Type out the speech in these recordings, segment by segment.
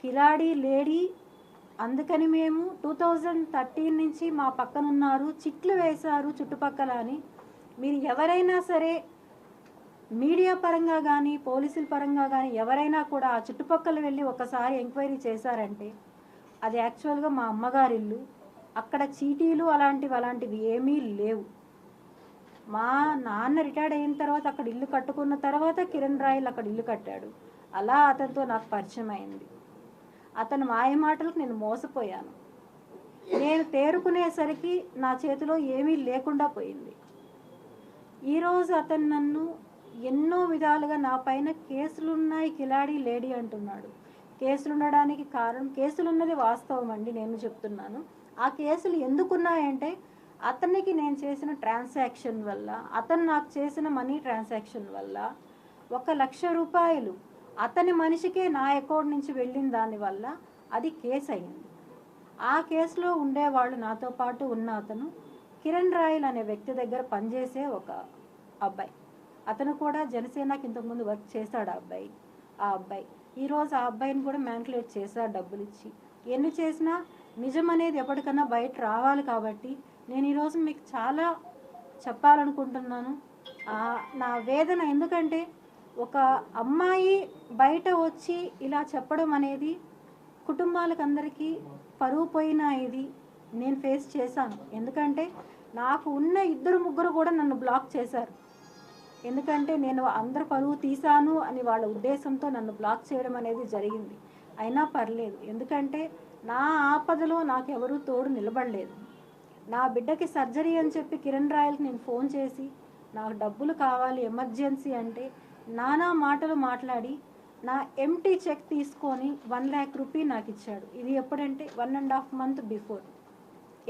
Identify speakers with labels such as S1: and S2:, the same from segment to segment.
S1: కిలాడి lady. అందుకని మేము 2013 నుంచి మా పక్కన ఉన్నారు, చిట్లు వేశారు చుట్టుపక్కల అని. మీరు ఎవరైనా సరే మీడియా పరంగా కానీ పోలీసుల పరంగా కానీ ఎవరైనా కూడా ఆ చుట్టుపక్కల వెళ్ళి ఒకసారి ఎంక్వైరీ చేశారంటే అది యాక్చువల్గా మా అమ్మగారి ఇల్లు. అక్కడ చీటీలు అలాంటివి ఏమీ లేవు. మా నాన్న రిటైర్డ్ అయిన తర్వాత అక్కడ ఇల్లు కట్టుకున్న తర్వాత కిరణ్ రాయల్ అక్కడ ఇల్లు కట్టాడు. అలా అతనితో నాకు పరిచయం అయింది. అతను మాయ మాటలకు నేను మోసపోయాను. నేను తేరుకునేసరికి నా చేతిలో ఏమీ లేకుండా పోయింది. ఈరోజు అతను నన్ను ఎన్నో విధాలుగా నా పైన కేసులున్నాయి కిలాడి లేడీ అంటున్నాడు. కేసులు ఉండడానికి కారణం, కేసులు ఉన్నది వాస్తవం అండి, నేను చెప్తున్నాను. ఆ కేసులు ఎందుకున్నాయంటే అతనికి నేను చేసిన ట్రాన్సాక్షన్ వల్ల, అతను నాకు చేసిన మనీ ట్రాన్సాక్షన్ వల్ల 1,00,000 రూపాయలు అతని మనిషికే నా అకౌంట్ నుంచి వెళ్ళిన దానివల్ల అది కేసు అయింది. ఆ కేసులో ఉండేవాళ్ళు నాతో పాటు ఉన్న అతను కిరణ్ రాయల్ అనే వ్యక్తి దగ్గర పనిచేసే ఒక అబ్బాయి. అతను కూడా జనసేనకి ఇంతకుముందు వర్క్ చేశాడు. ఆ అబ్బాయి ఈరోజు ఆ అబ్బాయిని కూడా మ్యానిపులేట్ చేశాడు డబ్బులు ఇచ్చి. ఎన్ని చేసినా నిజం అనేది ఎప్పటికన్నా బయట రావాలి. కాబట్టి నేను ఈరోజు మీకు చాలా చెప్పాలనుకుంటున్నాను నా వేదన. ఎందుకంటే ఒక అమ్మాయి బయట వచ్చి ఇలా చెప్పడం అనేది కుటుంబాలకు అందరికీ పరువు పోయిన ఇది నేను ఫేస్ చేశాను. ఎందుకంటే నాకు ఉన్న 2-3 కూడా నన్ను బ్లాక్ చేశారు. ఎందుకంటే నేను అందరు పరువు తీశాను అని వాళ్ళ ఉద్దేశంతో నన్ను బ్లాక్ చేయడం అనేది జరిగింది. అయినా పర్లేదు, ఎందుకంటే నా ఆపదలో నాకు ఎవరూ తోడు నిలబడలేదు. నా బిడ్డకి సర్జరీ అని చెప్పి కిరణ్ రాయల్కి నేను ఫోన్ చేసి నాకు డబ్బులు కావాలి ఎమర్జెన్సీ అంటే నానా మాటలు మాట్లాడి నా ఎంటీ చెక్ తీసుకొని 1,00,000 రూపీ నాకు ఇచ్చాడు. ఇది ఎప్పుడంటే 1.5 month బిఫోర్.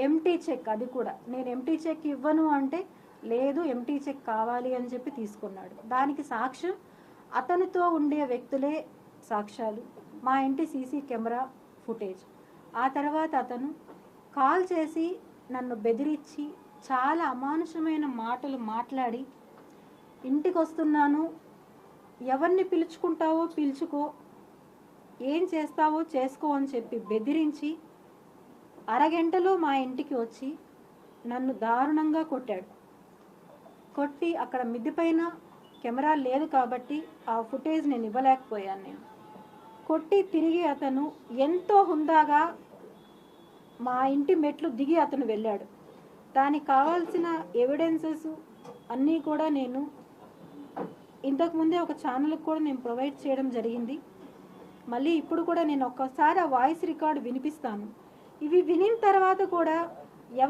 S1: ఎంటీ చెక్, అది కూడా నేను ఎంటీ చెక్ ఇవ్వను అంటే లేదు ఎంటీ చెక్ కావాలి అని చెప్పి తీసుకున్నాడు. దానికి సాక్ష్యం అతనితో ఉండే వ్యక్తులే సాక్ష్యాలు, మా ఇంటి సీసీ కెమెరా ఫుటేజ్. ఆ తర్వాత అతను కాల్ చేసి నన్ను బెదిరించి చాలా అమానుషమైన మాటలు మాట్లాడి ఇంటికి వస్తున్నాను, ఎవరిని పిలుచుకుంటావో పిలుచుకో, ఏం చేస్తావో చేసుకో అని చెప్పి బెదిరించి అరగంటలో మా ఇంటికి వచ్చి నన్ను దారుణంగా కొట్టాడు. కొట్టి అక్కడ మిద్ది పైన కెమెరా లేదు కాబట్టి ఆ ఫుటేజ్ నేను ఇవ్వలేకపోయాను. నేను కొట్టి తిరిగి అతను ఎంతో హుందాగా మా ఇంటి మెట్లు దిగి అతను వెళ్ళాడు. దానికి కావాల్సిన ఎవిడెన్సెస్ అన్నీ కూడా నేను ఇంతకుముందే ఒక ఛానల్కి కూడా నేను ప్రొవైడ్ చేయడం జరిగింది. మళ్ళీ ఇప్పుడు కూడా నేను ఒక్కసారి ఆ వాయిస్ రికార్డు వినిపిస్తాను. ఇవి వినిన తర్వాత కూడా ఎవరు